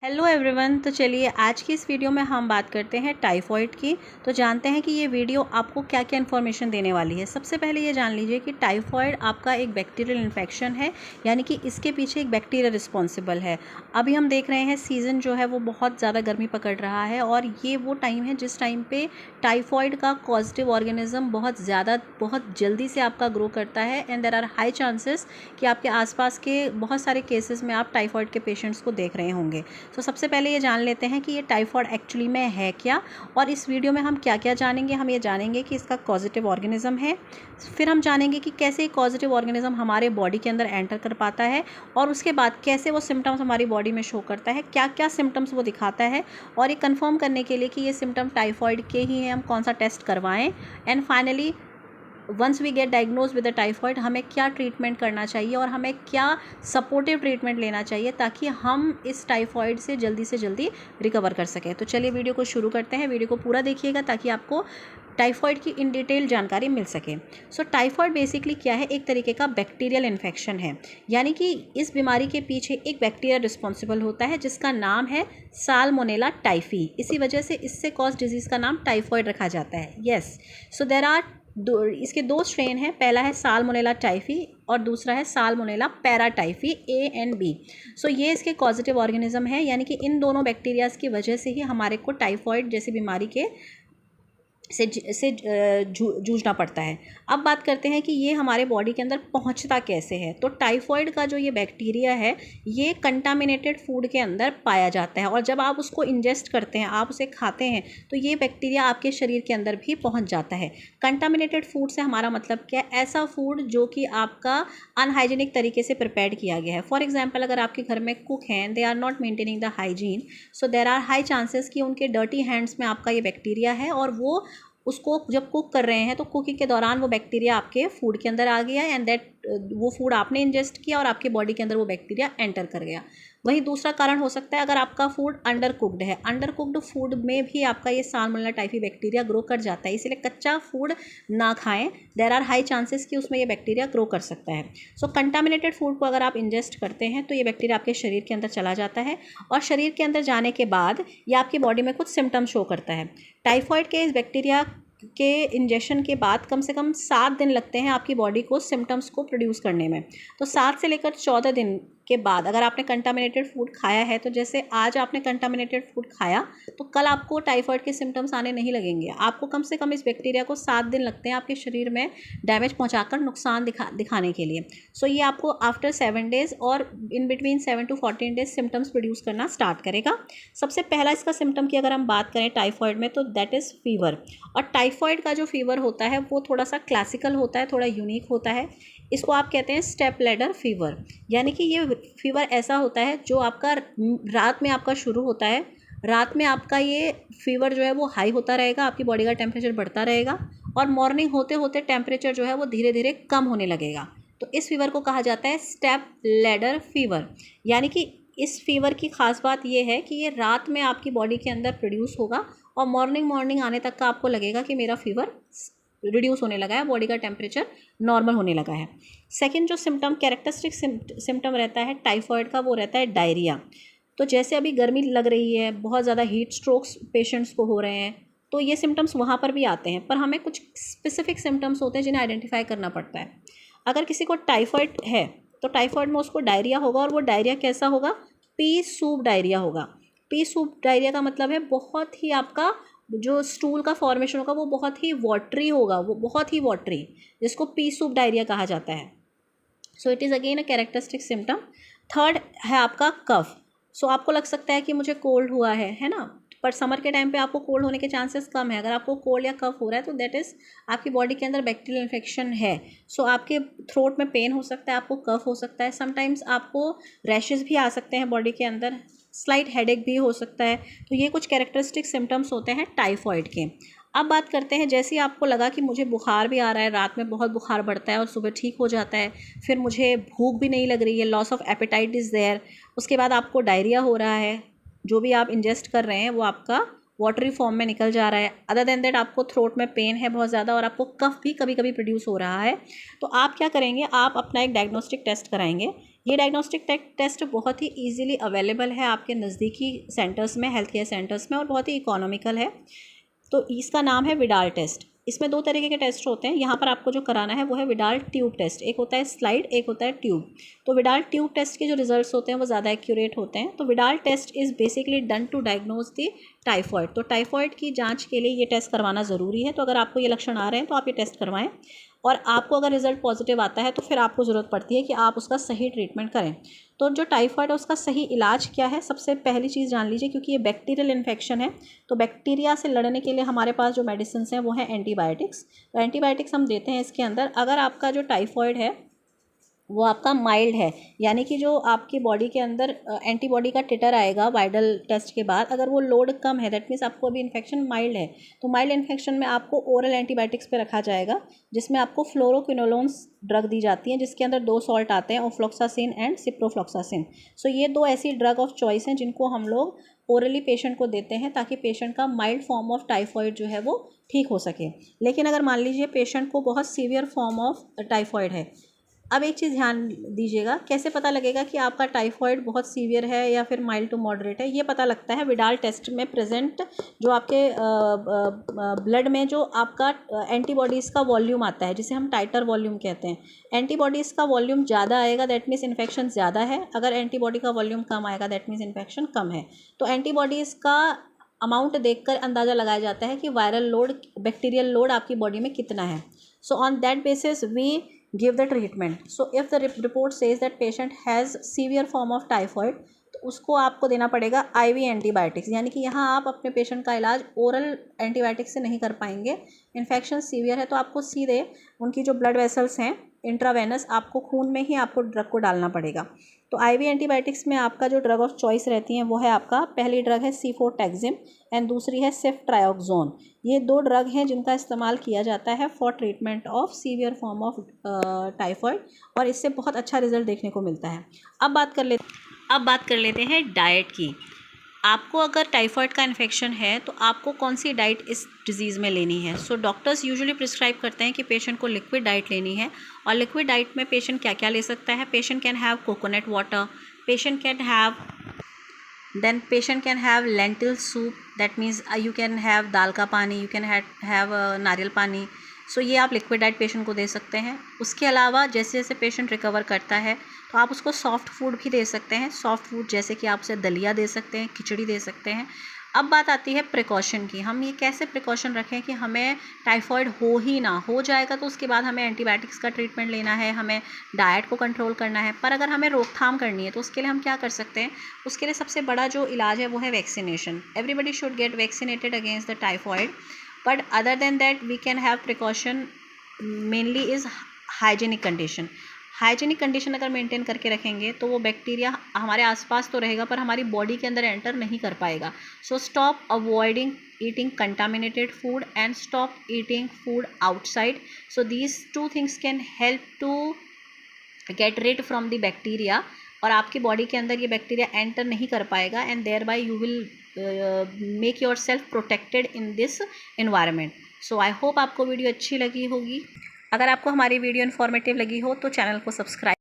Hello everyone. तो चलिए आज की इस वीडियो में हम बात करते हैं टाइफॉइड की। तो जानते हैं कि ये वीडियो आपको क्या क्या इन्फॉर्मेशन देने वाली है। सबसे पहले ये जान लीजिए कि टाइफॉइड आपका एक बैक्टीरियल इन्फेक्शन है, यानी कि इसके पीछे एक बैक्टीरिया रिस्पॉन्सिबल है। अभी हम देख रहे हैं सीज़न जो है वो बहुत ज़्यादा गर्मी पकड़ रहा है और ये वो टाइम है जिस टाइम पे टाइफॉइड का पॉजिटिव ऑर्गेनिज्म बहुत जल्दी से आपका ग्रो करता है and there are high chances कि आपके आसपास के बहुत सारे केसेस में आप टाइफॉइड के पेशेंट्स को देख रहे होंगे। तो सबसे पहले ये जान लेते हैं कि ये टाइफॉइड एक्चुअली में है क्या, और इस वीडियो में हम क्या क्या जानेंगे। हम ये जानेंगे कि इसका कॉजेटिव ऑर्गेनिज्म है, फिर हम जानेंगे कि कैसे कॉजेटिव ऑर्गेनिज्म हमारे बॉडी के अंदर एंटर कर पाता है, और उसके बाद कैसे वो सिम्टम्स हमारी बॉडी में शो करता है, क्या क्या सिम्टम्स वो दिखाता है, और ये कंफर्म करने के लिए कि ये सिम्टम टाइफॉइड के ही हैं हम कौन सा टेस्ट करवाएं, and finally once we get diagnose with the typhoid हमें क्या ट्रीटमेंट करना चाहिए और हमें क्या सपोर्टिव ट्रीटमेंट लेना चाहिए ताकि हम इस टाइफॉइड से जल्दी रिकवर कर सकें। तो चलिए वीडियो को शुरू करते हैं। वीडियो को पूरा देखिएगा ताकि आपको टाइफॉइड की इन डिटेल जानकारी मिल सके। सो टाइफॉइड बेसिकली क्या है, एक तरीके का बैक्टीरियल इन्फेक्शन है, यानी कि इस बीमारी के पीछे एक बैक्टीरिया रिस्पॉन्सिबल होता है जिसका नाम है साल्मोनेला टाइफी। इसी वजह से इससे कॉज डिजीज़ का नाम टाइफॉइड रखा जाता है। येस, सो देयर आर इसके दो स्ट्रेन हैं। पहला है साल्मोनेला टाइफी और दूसरा है salmonella paratyphi A and B। सो ये इसके कॉजेटिव ऑर्गेनिज्म है, यानी कि इन दोनों बैक्टीरियाज की वजह से ही हमारे को टाइफॉइड जैसी बीमारी के से जूझना पड़ता है। अब बात करते हैं कि ये हमारे बॉडी के अंदर पहुंचता कैसे है। तो टाइफॉइड का जो ये बैक्टीरिया है ये कंटामिनेटेड फूड के अंदर पाया जाता है, और जब आप उसको इंजेस्ट करते हैं, आप उसे खाते हैं, तो ये बैक्टीरिया आपके शरीर के अंदर भी पहुंच जाता है। कंटामिनेटेड फूड से हमारा मतलब क्या है? ऐसा फूड जो कि आपका अनहाइजीनिक तरीके से प्रिपेयर किया गया है। फॉर एग्जाम्पल, अगर आपके घर में कुक हैं, they are not maintaining the hygiene, so there are high chances कि उनके डर्टी हैंड्स में आपका ये बैक्टीरिया है, और वो उसको जब कुक कर रहे हैं तो कुकिंग के दौरान वो बैक्टीरिया आपके फूड के अंदर आ गया एंड दैट वो फूड आपने इंजेस्ट किया और आपके बॉडी के अंदर वो बैक्टीरिया एंटर कर गया। वही दूसरा कारण हो सकता है, अगर आपका फूड अंडर कुक्ड है, अंडर कुक्ड फूड में भी आपका ये साल्मोनेला टाइफी बैक्टीरिया ग्रो कर जाता है, इसलिए कच्चा फूड ना खाएं। देयर आर हाई चांसेस कि उसमें ये बैक्टीरिया ग्रो कर सकता है। सो कंटामिनेटेड फूड को अगर आप इंजेस्ट करते हैं तो ये बैक्टीरिया आपके शरीर के अंदर चला जाता है, और शरीर के अंदर जाने के बाद ये आपकी बॉडी में कुछ सिम्टम शो करता है। टाइफॉइड के इस बैक्टीरिया के इंजेक्शन के बाद कम से कम 7 दिन लगते हैं आपकी बॉडी को सिम्टम्स को प्रोड्यूस करने में। तो 7 से लेकर 14 दिन के बाद अगर आपने कंटामिनेटेड फूड खाया है, तो जैसे आज आपने कंटामिनेटेड फूड खाया तो कल आपको टाइफॉइड के सिम्टम्स आने नहीं लगेंगे। आपको कम से कम इस बैक्टीरिया को 7 दिन लगते हैं आपके शरीर में डैमेज पहुंचाकर नुकसान दिखाने के लिए। सो ये आपको आफ्टर 7 डेज़ और in between 7 to 14 days symptoms produce करना स्टार्ट करेगा। सबसे पहला इसका सिम्टम की अगर हम बात करें टाइफॉइड में, तो दैट इज़ फीवर। और टाइफॉइड का जो फीवर होता है वो थोड़ा सा क्लासिकल होता है, थोड़ा यूनिक होता है। इसको आप कहते हैं स्टेप लैडर फीवर, यानी कि ये फीवर ऐसा होता है जो आपका रात में आपका शुरू होता है। रात में आपका ये फीवर जो है वो हाई होता रहेगा, आपकी बॉडी का टेम्परेचर बढ़ता रहेगा, और मॉर्निंग होते होते टेम्परेचर जो है वो धीरे धीरे कम होने लगेगा। तो इस फीवर को कहा जाता है स्टेप लैडर फीवर। यानी कि इस फीवर की ख़ास बात ये है कि ये रात में आपकी बॉडी के अंदर प्रोड्यूस होगा, और मॉर्निंग आने तक का आपको लगेगा कि मेरा फीवर रिड्यूस होने लगा है, बॉडी का टेम्परेचर नॉर्मल होने लगा है। सेकंड जो सिम्टम कैरेक्टरिस्टिक सिम्टम रहता है टाइफॉइड का, वो रहता है डायरिया। तो जैसे अभी गर्मी लग रही है, बहुत ज़्यादा हीट स्ट्रोक्स पेशेंट्स को हो रहे हैं, तो ये सिम्टम्स वहाँ पर भी आते हैं, पर हमें कुछ स्पेसिफिक सिम्टम्स होते हैं जिन्हें आइडेंटिफाई करना पड़ता है। अगर किसी को टाइफॉइड है तो टाइफॉइड में उसको डायरिया होगा, और वो डायरिया कैसा होगा? पी सूप डायरिया होगा। पी सूप डायरिया का मतलब है बहुत ही आपका जो स्टूल का फॉर्मेशन होगा वो बहुत ही वाटरी होगा, वो बहुत ही वाटरी, जिसको पी सूप डायरिया कहा जाता है। So it is again a characteristic symptom. Third है आपका कफ। सो आपको लग सकता है कि मुझे कोल्ड हुआ है ना, पर समर के टाइम पे आपको कोल्ड होने के चांसेस कम है। अगर आपको कोल्ड या कफ हो रहा है तो दैट इज़ आपकी बॉडी के अंदर बैक्टीरियल इन्फेक्शन है। सो आपके थ्रोट में पेन हो सकता है, आपको कफ हो सकता है, समटाइम्स आपको रैशेज़ भी आ सकते हैं बॉडी के अंदर, स्लाइट हेडेक भी हो सकता है। तो ये कुछ कैरेक्टरिस्टिक सिम्टम्स होते हैं टाइफॉइड के। अब बात करते हैं, जैसे ही आपको लगा कि मुझे बुखार भी आ रहा है, रात में बहुत बुखार बढ़ता है और सुबह ठीक हो जाता है, फिर मुझे भूख भी नहीं लग रही है, loss of appetite is there, उसके बाद आपको डायरिया हो रहा है, जो भी आप इंजेस्ट कर रहे हैं वो आपका वाटरी फॉर्म में निकल जा रहा है, अदर देन दैट आपको थ्रोट में पेन है बहुत ज़्यादा, और आपको कफ भी कभी कभी प्रोड्यूस हो रहा है, तो आप क्या करेंगे? आप अपना एक डायग्नोस्टिक टेस्ट कराएंगे। ये डायग्नोस्टिक टेस्ट बहुत ही ईजिली अवेलेबल है आपके नज़दीकी सेंटर्स में, हेल्थ केयर सेंटर्स में, और बहुत ही इकोनॉमिकल है। तो इसका नाम है विडाल टेस्ट। इसमें 2 तरीके के टेस्ट होते हैं। यहाँ पर आपको जो कराना है वो है विडाल ट्यूब टेस्ट। एक होता है स्लाइड, एक होता है ट्यूब। तो विडाल ट्यूब टेस्ट के जो रिजल्ट्स होते हैं वो ज़्यादा एक्यूरेट होते हैं। तो Widal test is basically done to diagnose the typhoid. तो टाइफॉइड की जांच के लिए ये टेस्ट करवाना ज़रूरी है। तो अगर आपको ये लक्षण आ रहे हैं तो आप ये टेस्ट करवाएं, और आपको अगर रिजल्ट पॉजिटिव आता है तो फिर आपको ज़रूरत पड़ती है कि आप उसका सही ट्रीटमेंट करें। तो जो टाइफॉइड है उसका सही इलाज क्या है, सबसे पहली चीज़ जान लीजिए, क्योंकि ये बैक्टीरियल इन्फेक्शन है। तो बैक्टीरिया से लड़ने के लिए हमारे पास जो मेडिसिन हैं वो हैं एंटीबायोटिक्स। तो एंटीबायोटिक्स हम देते हैं इसके अंदर। अगर आपका जो टाइफॉइड है वो आपका माइल्ड है, यानी कि जो आपकी बॉडी के अंदर एंटीबॉडी का टिटर आएगा वाइडल टेस्ट के बाद, अगर वो लोड कम है, दैट मीन्स आपको अभी इन्फेक्शन माइल्ड है, तो माइल्ड इन्फेक्शन में आपको ओरल एंटीबायोटिक्स पे रखा जाएगा, जिसमें आपको फ्लोरोक्विनोलोन्स ड्रग दी जाती हैं, जिसके अंदर 2 सॉल्ट आते हैं, ऑफ्लॉक्सासिन एंड सिप्रोफ्लॉक्सासिन। सो ये 2 ऐसी ड्रग ऑफ चॉइस हैं जिनको हम लोग ओरली पेशेंट को देते हैं ताकि पेशेंट का माइल्ड फॉर्म ऑफ टाइफॉइड जो है वो ठीक हो सके। लेकिन अगर मान लीजिए पेशेंट को बहुत सीवियर फॉर्म ऑफ टाइफॉइड है, अब एक चीज़ ध्यान दीजिएगा, कैसे पता लगेगा कि आपका टाइफॉइड बहुत सीवियर है या फिर माइल्ड टू मॉडरेट है? ये पता लगता है विडाल टेस्ट में प्रेजेंट जो आपके ब्लड में जो आपका एंटीबॉडीज़ का वॉल्यूम आता है, जिसे हम टाइटर वॉल्यूम कहते हैं। एंटीबॉडीज़ का वॉल्यूम ज़्यादा आएगा दैट मीन्स इन्फेक्शन ज़्यादा है, अगर एंटीबॉडी का वॉल्यूम कम आएगा दैट मीन्स इन्फेक्शन कम है। तो एंटीबॉडीज़ का अमाउंट देखकर अंदाज़ा लगाया जाता है कि वायरल लोड, बैक्टीरियल लोड आपकी बॉडी में कितना है। So on that basis we give the treatment. So if the report says that patient has severe form of typhoid, तो उसको आपको देना पड़ेगा IV एंटीबायोटिक्स, यानी कि यहाँ आप अपने पेशेंट का इलाज ओरल एंटीबायोटिक्स से नहीं कर पाएंगे। इन्फेक्शन सीवियर है तो आपको सीधे उनकी जो ब्लड वेसल्स हैं इंट्रावेनस, आपको खून में ही आपको ड्रग को डालना पड़ेगा। तो IV एंटीबायोटिक्स में आपका जो ड्रग ऑफ चॉइस रहती हैं वो है आपका, पहली ड्रग है सिफोटैक्सिम एंड दूसरी है सेफ्ट्रायोक्सोन। ये 2 ड्रग हैं जिनका इस्तेमाल किया जाता है for treatment of severe form of typhoid, और इससे बहुत अच्छा रिजल्ट देखने को मिलता है। अब बात कर लेते हैं डाइट की। आपको अगर टाइफॉइड का इन्फेक्शन है तो आपको कौन सी डाइट इस डिज़ीज़ में लेनी है? सो डॉक्टर्स यूजुअली प्रिस्क्राइब करते हैं कि पेशेंट को लिक्विड डाइट लेनी है। और लिक्विड डाइट में पेशेंट क्या क्या ले सकता है? Patient can have coconut water, patient can have lentil soup, that means you can have दाल का पानी, यू कैन हैव नारियल पानी। सो ये आप लिक्विड डाइट पेशेंट को दे सकते हैं। उसके अलावा जैसे जैसे पेशेंट रिकवर करता है तो आप उसको सॉफ्ट फूड भी दे सकते हैं। सॉफ्ट फूड जैसे कि आप उसे दलिया दे सकते हैं, खिचड़ी दे सकते हैं। अब बात आती है प्रिकॉशन की। हम ये कैसे प्रिकॉशन रखें कि हमें टाइफॉइड हो ही ना, हो जाएगा तो उसके बाद हमें एंटीबायोटिक्स का ट्रीटमेंट लेना है, हमें डाइट को कंट्रोल करना है। पर अगर हमें रोकथाम करनी है तो उसके लिए हम क्या कर सकते हैं? उसके लिए सबसे बड़ा जो इलाज है वो है vaccination. Everybody should get vaccinated against the typhoid, but other than that we can have precaution mainly is hygienic condition. Hygienic condition अगर मेंटेन करके रखेंगे तो वो बैक्टीरिया हमारे आसपास तो रहेगा पर हमारी बॉडी के अंदर एंटर नहीं कर पाएगा। So stop avoiding eating contaminated food and stop eating food outside. So these 2 things can help to get rid from the bacteria, और आपकी बॉडी के अंदर ये बैक्टीरिया एंटर नहीं कर पाएगा, and thereby you will make yourself protected in this environment. So I hope आपको video अच्छी लगी होगी। अगर आपको हमारी वीडियो इन्फॉर्मेटिव लगी हो तो चैनल को सब्सक्राइब